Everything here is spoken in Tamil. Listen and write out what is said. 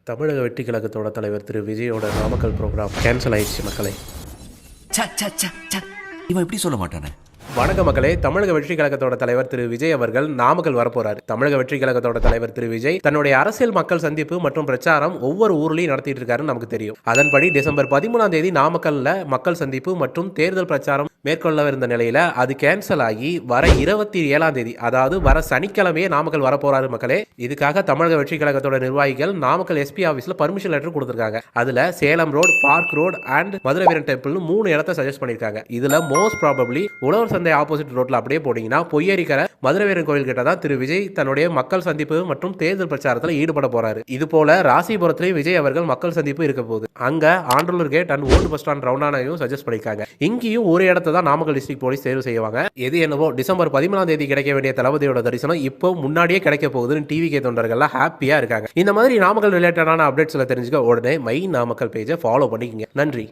தமிழக வெற்றி கழகத்தோட தலைவர் திரு விஜயோட நாமக்கல் ப்ரோக்ராம் கேன்சல் ஆயிடுச்சு மக்களே. இவன் எப்படி சொல்ல மாட்டானே. வணக்க மக்களே, தமிழக வெற்றி கழகத்தோட தலைவர் திரு விஜய் அவர்கள் நாமக்கல் வரப்போறாரு. தமிழக வெற்றி கழகத்தோட தலைவர் திரு விஜய் தன்னுடைய அரசியல் மக்கள் சந்திப்பு மற்றும் பிரச்சாரம் ஒவ்வொரு ஊர்லயும் நடத்திட்டு இருக்காருன்னு நமக்கு தெரியும். அதன்படி டிசம்பர் 13ஆம் தேதி நாமக்கல்ல மக்கள் சந்திப்பு மற்றும் தேர்தல் பிரச்சாரம் மேற்கொள்ளவிருந்த நிலையில அது கேன்சல் ஆகி வர 27ஆம் தேதி, அதாவது வர சனிக்கிழமையே நாமக்கல் வரப்போறாரு மக்களே. இதுக்காக தமிழக வெற்றி கழகத்தோட நிர்வாகிகள் நாமக்கல் எஸ்பி ஆபீஸ்ல பர்மிஷன் லெட்டர் கொடுத்திருக்காங்க. அதுல Salem road, park road and Madurai Veeran டெம்பிள்னு 3 இடத்தை சஜஸ்ட் பண்ணிருக்காங்க. இதுல மோஸ்ட் ப்ராபப்ளி உழவர் சந்தை ஆப்போசிட் ரோட்ல அப்படியே போனீங்கன்னா பொய்யரிக்கிற மதுரை வீரன் கோயில் கிட்ட தான் திரு விஜய் தன்னுடைய மக்கள் சந்திப்பு மற்றும் தேர்தல் பிரச்சாரத்தில் ஈடுபட போறாரு. இது போல ராசிபுரத்திலேயும் விஜய் அவர்கள் மக்கள் சந்திப்பு இருக்க போகுது. அங்க Andalur gate and old bus stand ரவுண்டானையும் சஜஸ்ட் பண்ணிருக்காங்க. இங்கேயும் ஒரு இடத்தை தான் நாமக்கல் டிஸ்ட்ரிக்ட் போலீஸ் தேர்வு செய்வாங்க. எது என்னவோ டிசம்பர் 13ஆம் தேதி கிடைக்க வேண்டிய தளபதியோட தரிசனம் இப்போ முன்னாடியே கிடைக்க போகுதுன்னு டிவிகே தொண்டர்கள் ஹாப்பியா இருக்காங்க. இந்த மாதிரி நாமக்கல் ரிலேட்டடான அப்டேட்ஸ்ல தெரிஞ்சுக்க உடனே மை நாமக்கல் பேஜை ஃபாலோ பண்ணிக்கங்க. நன்றி.